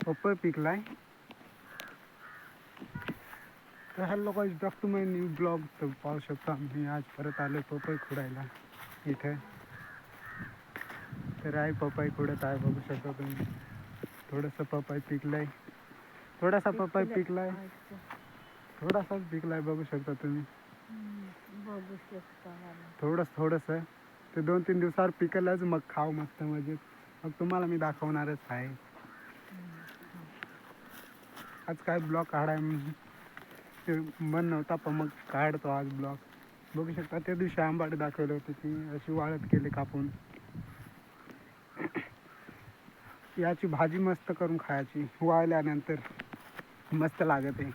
पपई पिकलाय. तर hello guys, back to my new blog. तर पाहू शकता मी आज परत आलो पपई खुडायला इथे. तर आहे पपई खुडत आहे, बघू शकता तुम्ही. थोडंसं पपई पिकलंय, थोडासा पपई पिकलाय, थोडासाच पिकलाय, बघू शकता तुम्ही. बघू शकता थोडंसं ते 2-3 दिवसावर पिकलच, मग खाऊ मस्त मजेत. मग तुम्हाला मी दाखवणारच आहे. आज काय ब्लॉग काढाय मन नव्हता, पण मग काढतो आज ब्लॉग. बघू शकता त्या दिवशी आंबाटे दाखवले होते की अशी वाळत केले कापून. याची भाजी मस्त करून खायची वाळल्यानंतर, मस्त लागत आहे.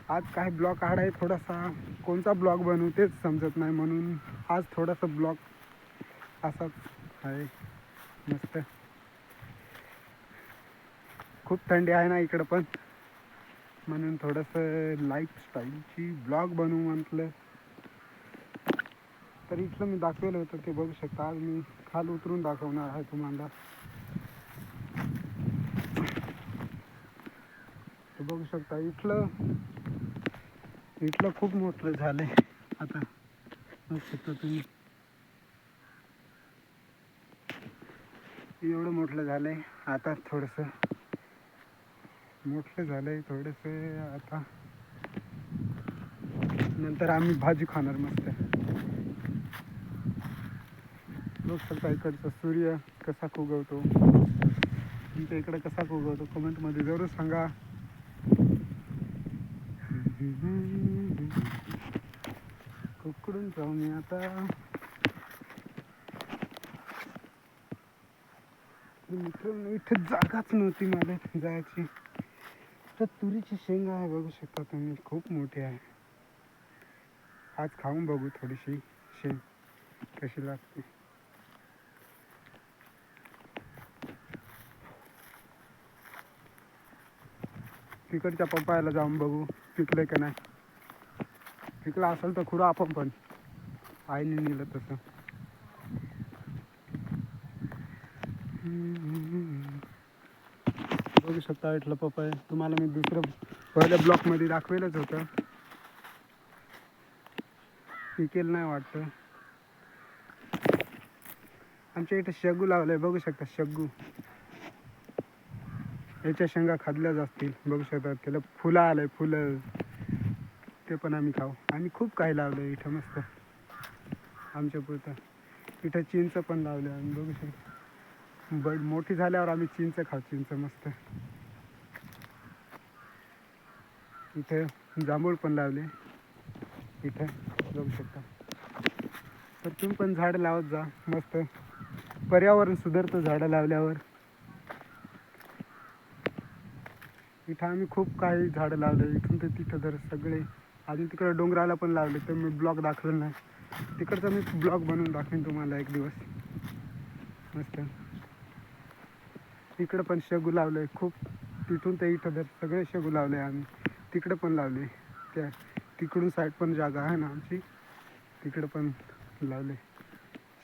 आज काय ब्लॉग काढाय, थोडासा कोणता ब्लॉग बनवू तेच समजत नाही, म्हणून आज थोडासा ब्लॉग असाच आहे. मस्त खूप थंडी आहे ना इकडं पण, म्हणून थोडंसं लाईफस्टाईलची ब्लॉग बनवू म्हटलं. तर इथलं मी दाखवलं होतं ते बघू शकता. आज मी खाली उतरून दाखवणार आहे तुम्हाला. तर बघू शकता इथलं खूप मोठं झालंय आता. बघू शकता तुम्ही, एवढं मोठं झालंय आता. थोडंसं मोठं झालंय थोडंसं आता. नंतर आम्ही भाजी खाणार मस्त. बघू शकता इकडचा सूर्य कसा उगवतो, तुमच्या इकडे कसा उगवतो कमेंटमध्ये जरूर सांगा. कुकडून जाऊ मी आता. मित्रांनो इथे जागाच नव्हती मला जायची. तर तुरीची शेंग आहे, बघू शकता तुम्ही, खूप मोठी आहे. आज खाऊन बघू थोडीशी शेंग कशी लागते. तिकडच्या पप्पायला जाऊन बघू पिकलंय का नाही. पिकलं असेल तर खुडा आपण पण, आईने नेलं तसं. बघू शकता इथलं पपई. तुम्हाला मी पहिल्या ब्लॉकमध्ये दाखवेलच होतं, पिकेल नाही वाटतं. आमच्या इथे शेगू लावलंय, बघू शकता शेगू. याच्या शेंगा खाल्ल्या जातील, बघू शकता. त्याला फुलं आलंय, फुलं ते पण आम्ही खाऊ. आणि खूप काही लावलंय इथं मस्त आमच्या पुरतं. इथं चिंच पण लावले आम्ही, बघू शकता. मोठी झाल्यावर आम्ही चिंच खाऊ, चिंच मस्त. इथे जांभूळ पण लावले इथे, बघू शकता. तर तुम्ही पण झाडं लावत जा, मस्त पर्यावरण सुधारतं झाडं लावल्यावर. इथं आम्ही खूप काही झाडं लावले, इथून तर तिथं तर सगळे. अजून तिकडे डोंगराला पण लावले, तर मी ब्लॉग दाखवलं नाही. तिकडचा मी ब्लॉग बनवून दाखवेन तुम्हाला एक दिवस मस्त. इकडं पण शेगू लावलंय खूप, तिथून ते इथं तर सगळे शेगू लावले आम्ही. तिकडं पण लावले, त्या तिकडून साईड पण जागा आहे ना आमची, तिकडं पण लावले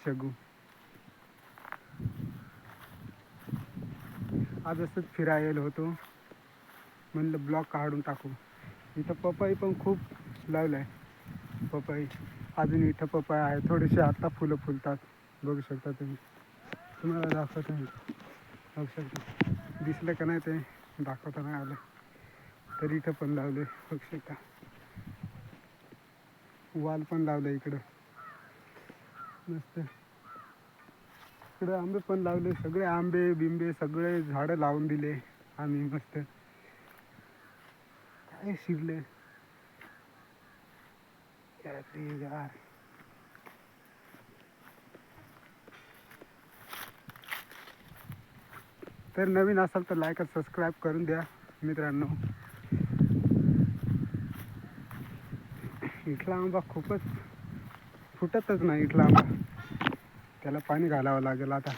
शेगू. आज असंच फिरायला होतो, म्हणलं ब्लॉग काढून टाकू. इथं पपई पण खूप लावलं आहे, पपई. अजून इथं पपई आहे, थोडेसे आत्ता फुलं फुलतात, बघू शकता तुम्ही. तुम्हाला दाखवत आहे, बघू शकता. दिसलं का नाही ते दाखवता नाही आलं. तर इथं पण लावले, बघू शकता. वाल पण लावलं इकडं मस्त. इकडे आंबे पण लावले, सगळे आंबे बिंबे सगळे झाडं लावून दिले आम्ही मस्त. काय शिरले यार. तर नवीन असाल तर लाईक आणि सबस्क्राईब करून द्या मित्रांनो. इथला आंबा खूपच फुटतच नाही, इथला आंबा. त्याला पाणी घालावं लागेल आता,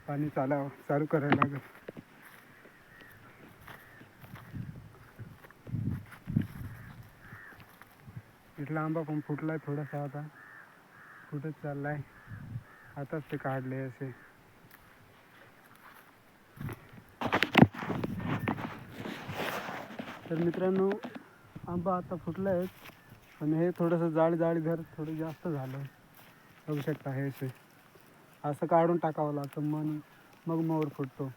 पाणी चालू करायला लागेल. इथला आंबा पण फुटलाय थोडासा, आता फुटत चाललाय. आताच ते काढले असे. तर मित्रांनो, आंबा आता फुटला आहे, पण हे थोडंसं जाळीदार थोडं जास्त झालं. बघू शकता हे असं काढून टाकावं लागतं, मग मोर फुटतो.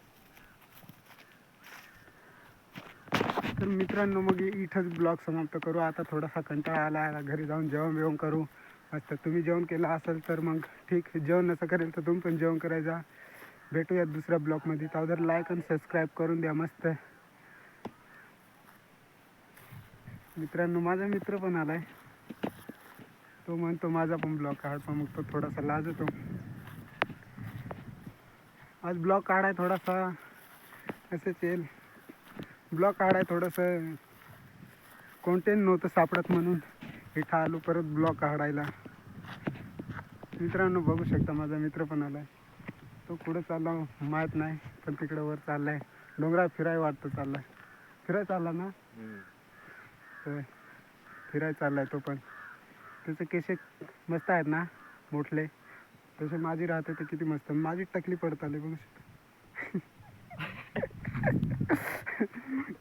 तर मित्रांनो, मग इथंच ब्लॉग समाप्त करू. आता थोडासा कंटाळा आला आहे, घरी जाऊन जेवण करू. मस्त तुम्ही जेवण केलं असेल तर मग ठीक, जेवण नसं करेल तर तुम्ही पण जेवण करायचा. भेटूयात दुसऱ्या ब्लॉगमध्ये. त्यावर लाईक आणि सबस्क्राईब करून द्या. मस्त मित्रांनो, माझा मित्र पण आलाय. तो म्हणतो माझा पण ब्लॉग काढ, पण मग तो थोडासा लाजतो. आज ब्लॉग काढाय थोडासा असंच येईल. ब्लॉग काढाय थोडंसं कॉन्टेंट नव्हतं सापडत, म्हणून इथं आलो परत ब्लॉग काढायला. मित्रांनो, बघू शकता माझा मित्र पण आलाय. तो कुठं चालला माहीत नाही, पण तिकडं वर चाललाय. डोंगरात फिराय वाटतं चाललाय. फिराय चालला ना? होय, फिराय चाललाय तो पण. त्याचे केस मस्त आहेत ना, मोठले. तसे माझी राहते तर किती मस्त. माझी टकली पडत आली, बघू शकता.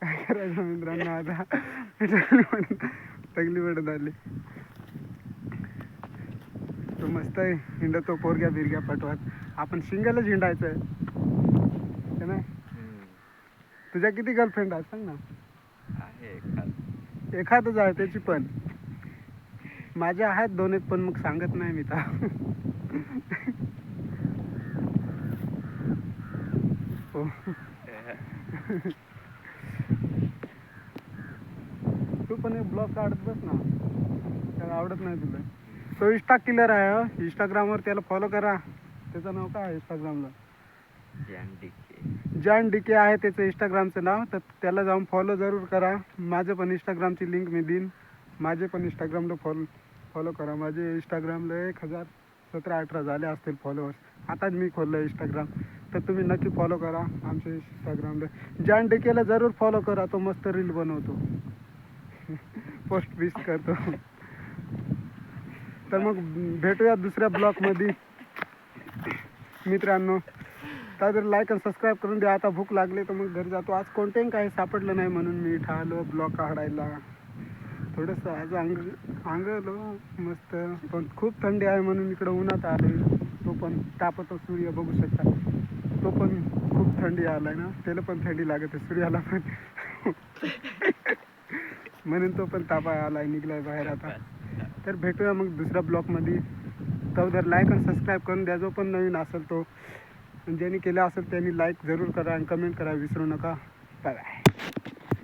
काय करायचं मित्रांनो, आता टकली पडत आली. तो मस्त आहे, हिंडतो पोरग्या बिरग्या पटवत. आपण सिंगलच हिंडायचं आहे ना. तुझ्या किती गर्लफ्रेंड आहेत सांग ना? एखादच आहे, त्याची पण. माझ्या आहेत 2 पण मग सांगत नाही मी तर. हो. तू पण एक ब्लॉग काढत बस ना, त्याला आवडत नाही तुला. तो इंस्टा किलर आहे. इंस्टाग्रामवर त्याला फॉलो करा. त्याचं नाव काय आहे इंस्टाग्रामला? जॉन डीके आहे त्याचं इंस्टाग्रामचं नाव. तर त्याला जाऊन फॉलो जरूर करा. माझं पण इंस्टाग्रामची लिंक मी देईन. माझे पण इंस्टाग्रामला फॉलो करा. माझे इंस्टाग्रामला 1017-18 झाले असतील फॉलोअर्स. आताच मी खोललं इंस्टाग्राम. तर तुम्ही नक्की फॉलो करा आमच्या इंस्टाग्रामला. जॉन डीकेला जरूर फॉलो करा. तो मस्त रील बनवतो, पोस्ट बिस्ट करतो. तर मग भेटूया दुसऱ्या ब्लॉगमध्ये मित्रांनो. तर लाईक आणि सबस्क्राईब करून द्या. आता भूक लागली तर मग घरी जातो. आज कॉन्टेंट काही सापडलं नाही, म्हणून मी इथं आलो ब्लॉग काढायला. थोडंसं आज अंगलो मस्त, पण खूप थंडी आहे म्हणून इकडं उन्हात आलो. तो पण तापतो सूर्य, बघू शकता. तो पण खूप थंडी आलाय ना, त्याला पण थंडी लागत आहे सूर्याला पण. म्हणून तो पण तापा आलाय, निघलाय बाहेर आता. तर भेटूया मग दुसऱ्या ब्लॉगमध्ये. तर लाईक आणि सबस्क्राईब करून द्या. जो पण नवीन असेल तो, ज्यांनी केलं असेल त्यांनी लाईक जरूर करा आणि कमेंट करा विसरू नका. Bye bye.